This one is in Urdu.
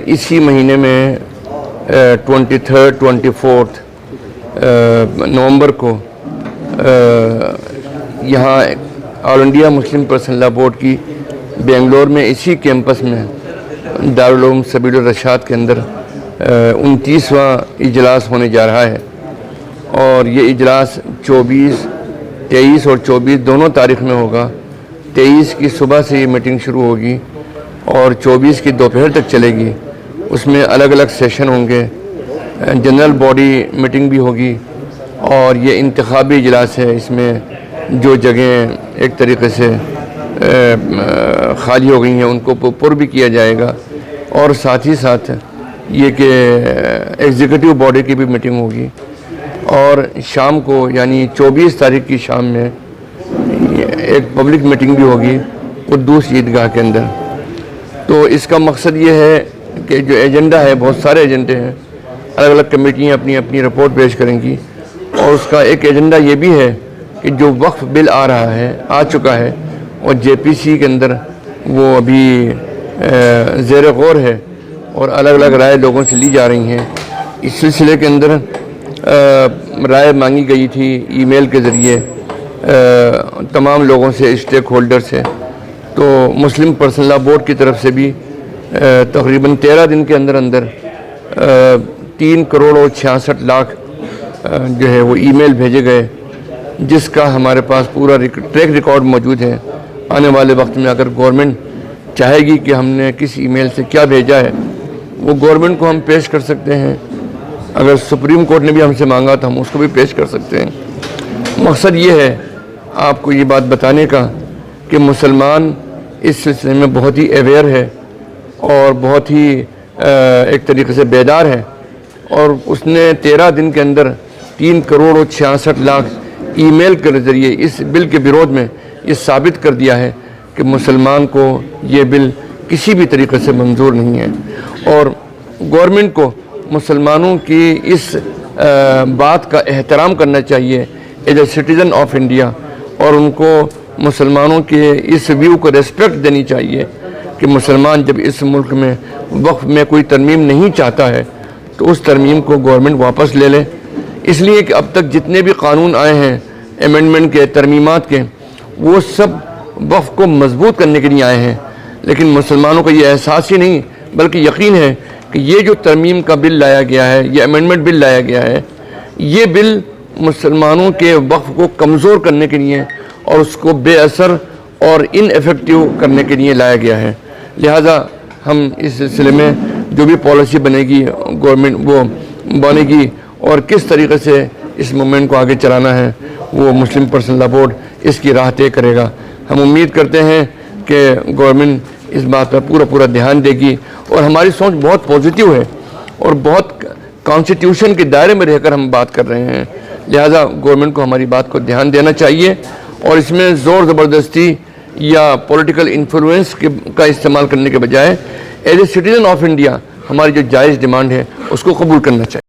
اسی مہینے میں 24 نومبر کو یہاں آل انڈیا مسلم پرسنل لا بورڈ کی بنگلور میں اسی کیمپس میں دارالعلوم سبیل الرشاد کے اندر 29واں اجلاس ہونے جا رہا ہے، اور یہ اجلاس 23 اور 24 دونوں تاریخ میں ہوگا۔ 23 کی صبح سے یہ میٹنگ شروع ہوگی اور 24 کی دوپہر تک چلے گی۔ اس میں الگ الگ سیشن ہوں گے، جنرل باڈی میٹنگ بھی ہوگی، اور یہ انتخابی اجلاس ہے۔ اس میں جو جگہیں ایک طریقے سے خالی ہو گئی ہیں ان کو پر بھی کیا جائے گا، اور ساتھ ہی ساتھ یہ کہ ایگزیکٹو باڈی کی بھی میٹنگ ہوگی، اور شام کو یعنی 24 تاریخ کی شام میں ایک پبلک میٹنگ بھی ہوگی قدوس عیدگاہ کے اندر۔ تو اس کا مقصد یہ ہے کہ جو ایجنڈا ہے، بہت سارے ایجنڈے ہیں، الگ الگ کمیٹیاں اپنی اپنی رپورٹ پیش کریں گی، اور اس کا ایک ایجنڈا یہ بھی ہے کہ جو وقف بل آ چکا ہے اور جے پی سی کے اندر وہ ابھی زیر غور ہے، اور الگ الگ رائے لوگوں سے لی جا رہی ہیں۔ اس سلسلے کے اندر رائے مانگی گئی تھی ای میل کے ذریعے تمام لوگوں سے، اسٹیک ہولڈر سے۔ تو مسلم پرسنل لا بورڈ کی طرف سے بھی تقریباً 13 دن کے اندر 3 کروڑ اور 66 لاکھ جو ہے وہ ای میل بھیجے گئے، جس کا ہمارے پاس پورا ٹریک ریکارڈ موجود ہے۔ آنے والے وقت میں اگر گورنمنٹ چاہے گی کہ ہم نے کس ای میل سے کیا بھیجا ہے، وہ گورنمنٹ کو ہم پیش کر سکتے ہیں۔ اگر سپریم کورٹ نے بھی ہم سے مانگا تو ہم اس کو بھی پیش کر سکتے ہیں۔ مقصد یہ ہے آپ کو یہ بات بتانے کا کہ مسلمان اس سلسلے میں بہت ہی اویئر ہے اور بہت ہی ایک طریقے سے بیدار ہے، اور اس نے 13 دن کے اندر 3 کروڑ اور 66 لاکھ ای میل کے ذریعے اس بل کے وروਧ میں یہ ثابت کر دیا ہے کہ مسلمان کو یہ بل کسی بھی طریقے سے منظور نہیں ہے، اور گورنمنٹ کو مسلمانوں کی اس بات کا احترام کرنا چاہیے as a citizen of India, اور ان کو مسلمانوں کے اس ویو کو ریسپیکٹ دینی چاہیے کہ مسلمان جب اس ملک میں وقف میں کوئی ترمیم نہیں چاہتا ہے تو اس ترمیم کو گورنمنٹ واپس لے لے۔ اس لیے کہ اب تک جتنے بھی قانون آئے ہیں ایمنڈمنٹ کے، ترمیمات کے، وہ سب وقف کو مضبوط کرنے کے لیے آئے ہیں، لیکن مسلمانوں کو یہ احساس ہی نہیں بلکہ یقین ہے کہ یہ جو ترمیم کا بل لایا گیا ہے، یہ ایمنڈمنٹ بل لایا گیا ہے، یہ بل مسلمانوں کے وقف کو کمزور کرنے کے لیے اور اس کو بے اثر اور ان ایفیکٹیو کرنے کے لیے لایا گیا ہے۔ لہٰذا ہم اس سلسلے میں جو بھی پالیسی بنے گی گورنمنٹ وہ بنے گی، اور کس طریقے سے اس موومنٹ کو آگے چلانا ہے وہ مسلم پرسنل لا بورڈ اس کی راہ طے کرے گا۔ ہم امید کرتے ہیں کہ گورنمنٹ اس بات پر پورا دھیان دے گی، اور ہماری سوچ بہت پازیٹیو ہے اور بہت کانسٹیٹیوشن کے دائرے میں رہ کر ہم بات کر رہے ہیں۔ لہٰذا گورنمنٹ کو ہماری بات کو دھیان دینا چاہیے، اور اس میں زور زبردستی یا پولیٹیکل انفلوئنس کا استعمال کرنے کے بجائے as a citizen of India ہماری جو جائز ڈیمانڈ ہے اس کو قبول کرنا چاہیے۔